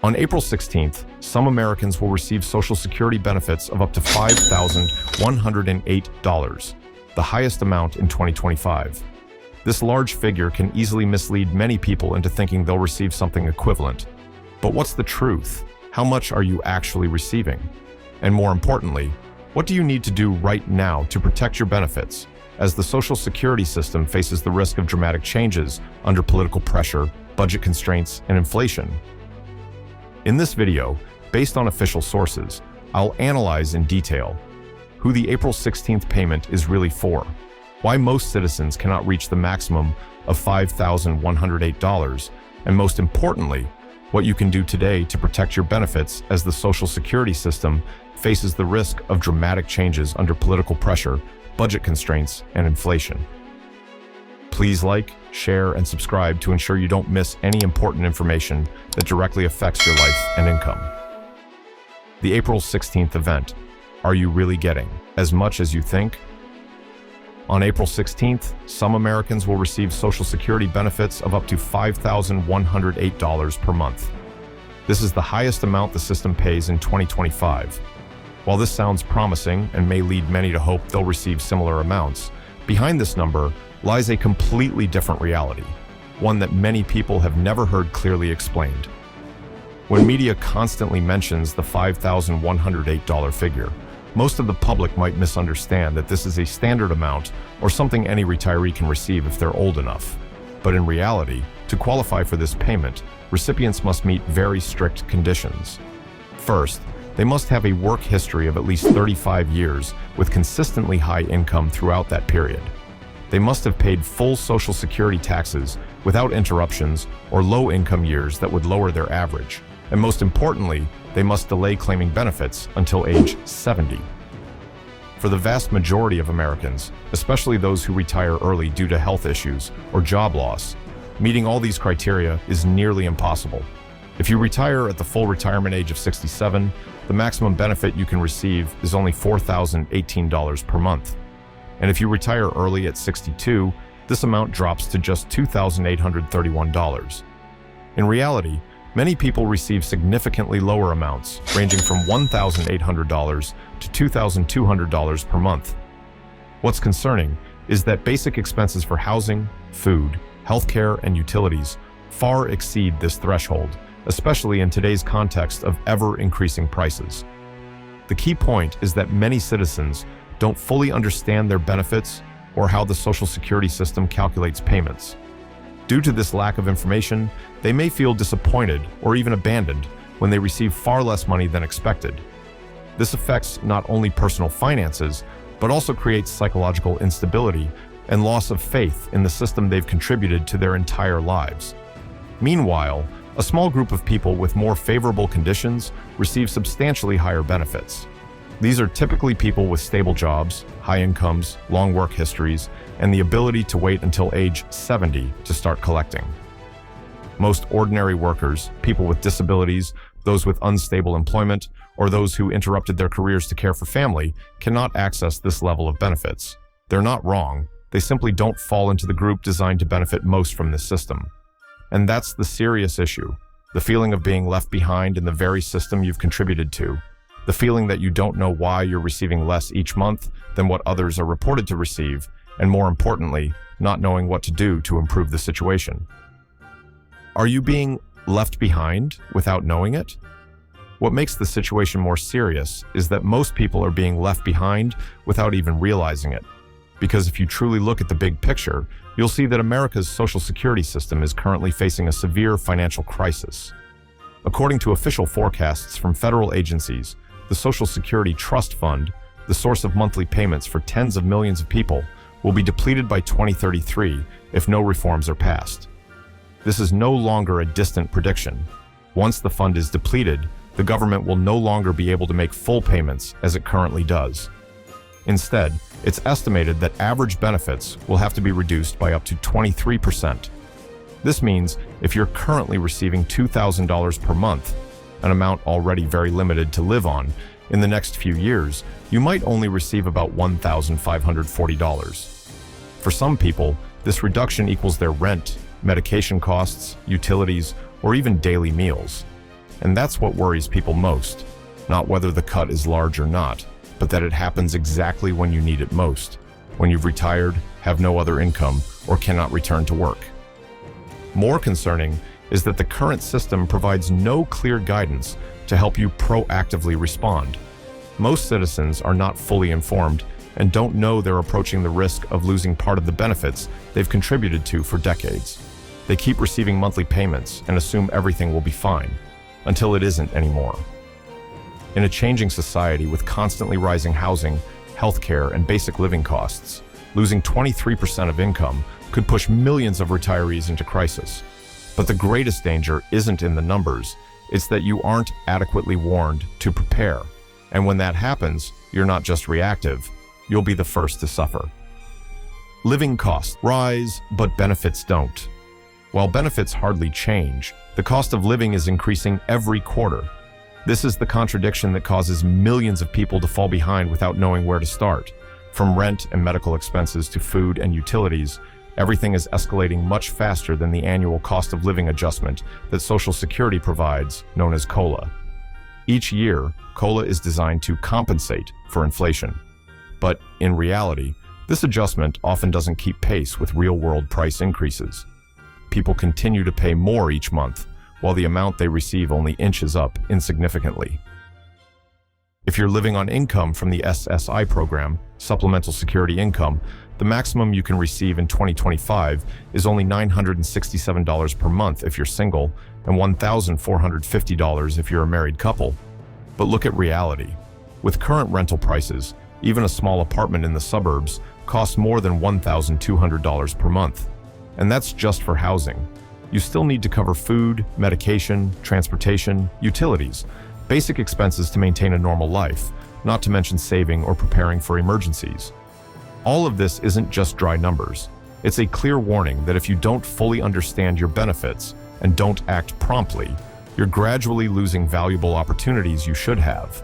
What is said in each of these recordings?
On April 16th, some Americans will receive Social Security benefits of up to $5,108, the highest amount in 2025. This large figure can easily mislead many people into thinking they'll receive something equivalent. But what's the truth? How much are you actually receiving? And more importantly, what do you need to do right now to protect your benefits, as the Social Security system faces the risk of dramatic changes under political pressure, budget constraints, and inflation? In this video, based on official sources, I'll analyze in detail who the April 16th payment is really for, why most citizens cannot reach the maximum of $5,108, and most importantly, what you can do today to protect your benefits as the Social Security system faces the risk of dramatic changes under political pressure, budget constraints, and inflation. Please like, share, and subscribe to ensure you don't miss any important information that directly affects your life and income. The April 16th event. Are you really getting as much as you think? On April 16th, some Americans will receive Social Security benefits of up to $5,108 per month. This is the highest amount the system pays in 2025. While this sounds promising and may lead many to hope they'll receive similar amounts, behind this number lies a completely different reality, one that many people have never heard clearly explained. When media constantly mentions the $5,108 figure, most of the public might misunderstand that this is a standard amount or something any retiree can receive if they're old enough. But in reality, to qualify for this payment, recipients must meet very strict conditions. First, they must have a work history of at least 35 years with consistently high income throughout that period. They must have paid full Social Security taxes without interruptions or low-income years that would lower their average. And most importantly, they must delay claiming benefits until age 70. For the vast majority of Americans, especially those who retire early due to health issues or job loss, meeting all these criteria is nearly impossible. If you retire at the full retirement age of 67, the maximum benefit you can receive is only $4,018 per month. And if you retire early at 62, this amount drops to just $2,831. In reality, many people receive significantly lower amounts, ranging from $1,800 to $2,200 per month. What's concerning is that basic expenses for housing, food, healthcare, and utilities far exceed this threshold, especially in today's context of ever-increasing prices. The key point is that many citizens don't fully understand their benefits or how the Social Security system calculates payments. Due to this lack of information, they may feel disappointed or even abandoned when they receive far less money than expected. This affects not only personal finances, but also creates psychological instability and loss of faith in the system they've contributed to their entire lives. Meanwhile, a small group of people with more favorable conditions receive substantially higher benefits. These are typically people with stable jobs, high incomes, long work histories, and the ability to wait until age 70 to start collecting. Most ordinary workers, people with disabilities, those with unstable employment, or those who interrupted their careers to care for family, cannot access this level of benefits. They're not wrong, they simply don't fall into the group designed to benefit most from this system. And that's the serious issue, the feeling of being left behind in the very system you've contributed to. The feeling that you don't know why you're receiving less each month than what others are reported to receive, and more importantly, not knowing what to do to improve the situation. Are you being left behind without knowing it? What makes the situation more serious is that most people are being left behind without even realizing it. Because if you truly look at the big picture, you'll see that America's Social Security system is currently facing a severe financial crisis. According to official forecasts from federal agencies, the Social Security Trust Fund, the source of monthly payments for tens of millions of people, will be depleted by 2033 if no reforms are passed. This is no longer a distant prediction. Once the fund is depleted, the government will no longer be able to make full payments as it currently does. Instead, it's estimated that average benefits will have to be reduced by up to 23%. This means if you're currently receiving $2,000 per month, an amount already very limited to live on, in the next few years, you might only receive about $1,540. For some people, this reduction equals their rent, medication costs, utilities, or even daily meals. And that's what worries people most. Not whether the cut is large or not, but that it happens exactly when you need it most, when you've retired, have no other income, or cannot return to work. More concerning is that the current system provides no clear guidance to help you proactively respond. Most citizens are not fully informed and don't know they're approaching the risk of losing part of the benefits they've contributed to for decades. They keep receiving monthly payments and assume everything will be fine, until it isn't anymore. In a changing society with constantly rising housing, healthcare, and basic living costs, losing 23% of income could push millions of retirees into crisis. But the greatest danger isn't in the numbers, it's that you aren't adequately warned to prepare. And when that happens, you're not just reactive, you'll be the first to suffer. Living costs rise, but benefits don't. While benefits hardly change, the cost of living is increasing every quarter. This is the contradiction that causes millions of people to fall behind without knowing where to start. From rent and medical expenses to food and utilities, everything is escalating much faster than the annual cost of living adjustment that Social Security provides, known as COLA. Each year, COLA is designed to compensate for inflation. But in reality, this adjustment often doesn't keep pace with real-world price increases. People continue to pay more each month, while the amount they receive only inches up insignificantly. If you're living on income from the SSI program, Supplemental Security Income, the maximum you can receive in 2025 is only $967 per month if you're single and $1,450 if you're a married couple. But look at reality. With current rental prices, even a small apartment in the suburbs costs more than $1,200 per month. And that's just for housing. You still need to cover food, medication, transportation, utilities, basic expenses to maintain a normal life, not to mention saving or preparing for emergencies. All of this isn't just dry numbers. It's a clear warning that if you don't fully understand your benefits and don't act promptly, you're gradually losing valuable opportunities you should have.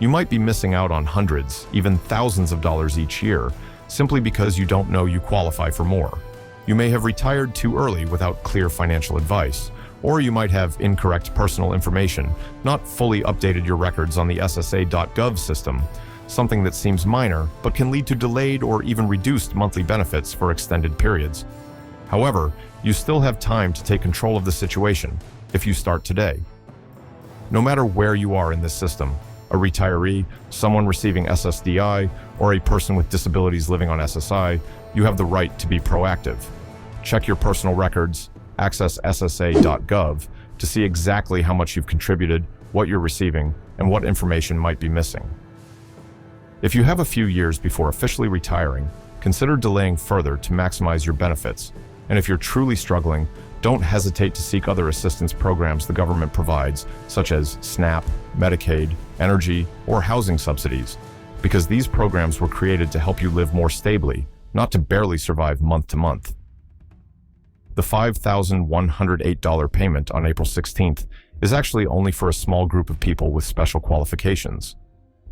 You might be missing out on hundreds, even thousands of dollars each year, simply because you don't know you qualify for more. You may have retired too early without clear financial advice, or you might have incorrect personal information, not fully updated your records on the SSA.gov system, something that seems minor but can lead to delayed or even reduced monthly benefits for extended periods. However, you still have time to take control of the situation if you start today. No matter where you are in this system, a retiree, someone receiving SSDI, or a person with disabilities living on SSI, you have the right to be proactive. Check your personal records, access SSA.gov to see exactly how much you've contributed, what you're receiving, and what information might be missing. If you have a few years before officially retiring, consider delaying further to maximize your benefits. And if you're truly struggling, don't hesitate to seek other assistance programs the government provides, such as SNAP, Medicaid, energy, or housing subsidies, because these programs were created to help you live more stably, not to barely survive month to month. The $5,108 payment on April 16th is actually only for a small group of people with special qualifications.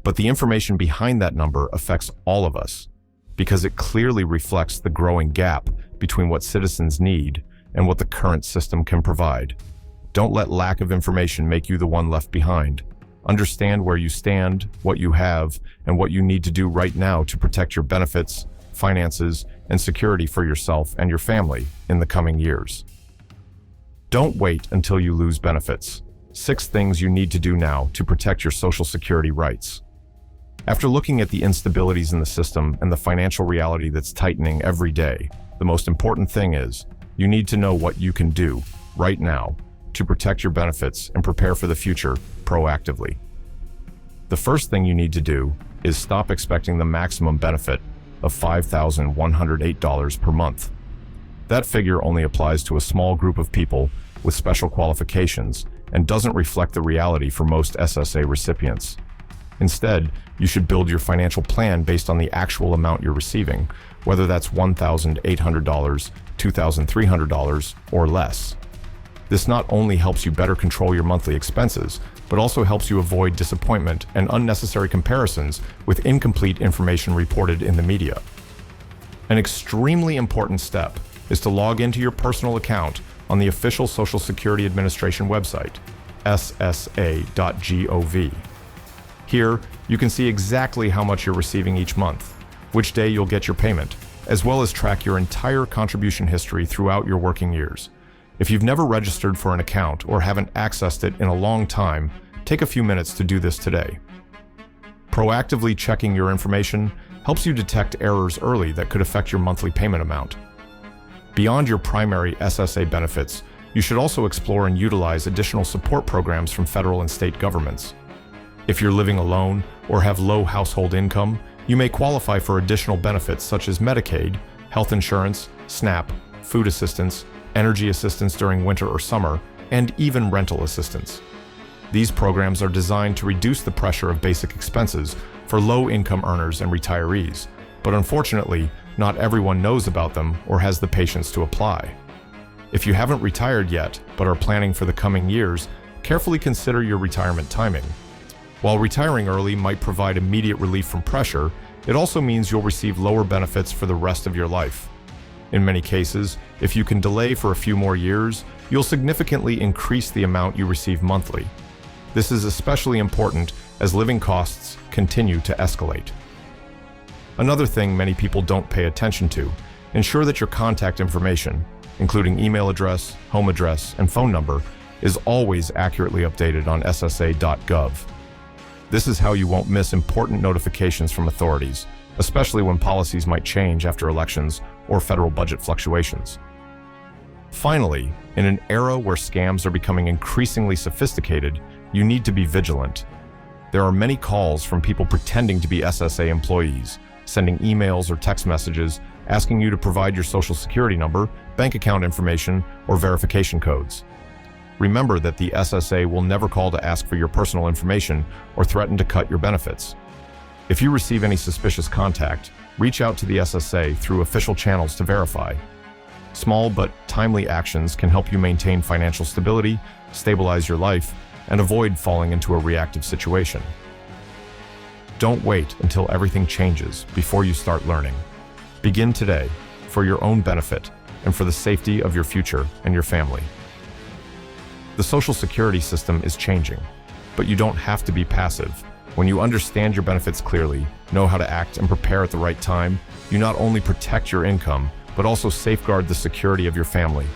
But the information behind that number affects all of us, because it clearly reflects the growing gap between what citizens need and what the current system can provide. Don't let lack of information make you the one left behind. Understand where you stand, what you have, and what you need to do right now to protect your benefits, finances, and security for yourself and your family in the coming years. Don't wait until you lose benefits. 6 things you need to do now to protect your Social Security rights. After looking at the instabilities in the system and the financial reality that's tightening every day, the most important thing is you need to know what you can do right now to protect your benefits and prepare for the future proactively. The first thing you need to do is stop expecting the maximum benefit of $5,108 per month. That figure only applies to a small group of people with special qualifications and doesn't reflect the reality for most SSA recipients. Instead, you should build your financial plan based on the actual amount you're receiving, whether that's $1,800, $2,300, or less. This not only helps you better control your monthly expenses, but also helps you avoid disappointment and unnecessary comparisons with incomplete information reported in the media. An extremely important step is to log into your personal account on the official Social Security Administration website. ssa.gov. Here, you can see exactly how much you're receiving each month, which day you'll get your payment, as well as track your entire contribution history throughout your working years. If you've never registered for an account or haven't accessed it in a long time, take a few minutes to do this today. Proactively checking your information helps you detect errors early that could affect your monthly payment amount. Beyond your primary SSA benefits, you should also explore and utilize additional support programs from federal and state governments. If you're living alone or have low household income, you may qualify for additional benefits such as Medicaid, health insurance, SNAP, food assistance, energy assistance during winter or summer, and even rental assistance. These programs are designed to reduce the pressure of basic expenses for low-income earners and retirees, but unfortunately, not everyone knows about them or has the patience to apply. If you haven't retired yet, but are planning for the coming years, carefully consider your retirement timing. While retiring early might provide immediate relief from pressure, it also means you'll receive lower benefits for the rest of your life. In many cases, if you can delay for a few more years, you'll significantly increase the amount you receive monthly. This is especially important as living costs continue to escalate. Another thing many people don't pay attention to: ensure that your contact information, including email address, home address, and phone number, is always accurately updated on ssa.gov. This is how you won't miss important notifications from authorities, especially when policies might change after elections or federal budget fluctuations. Finally, in an era where scams are becoming increasingly sophisticated, you need to be vigilant. There are many calls from people pretending to be SSA employees, sending emails or text messages asking you to provide your Social Security number, bank account information, or verification codes. Remember that the SSA will never call to ask for your personal information or threaten to cut your benefits. If you receive any suspicious contact, reach out to the SSA through official channels to verify. Small but timely actions can help you maintain financial stability, stabilize your life, and avoid falling into a reactive situation. Don't wait until everything changes before you start learning. Begin today, for your own benefit and for the safety of your future and your family. The Social Security system is changing, but you don't have to be passive. When you understand your benefits clearly, know how to act and prepare at the right time, you not only protect your income, but also safeguard the security of your family.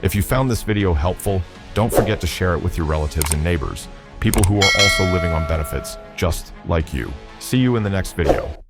If you found this video helpful, don't forget to share it with your relatives and neighbors, people who are also living on benefits just like you. See you in the next video.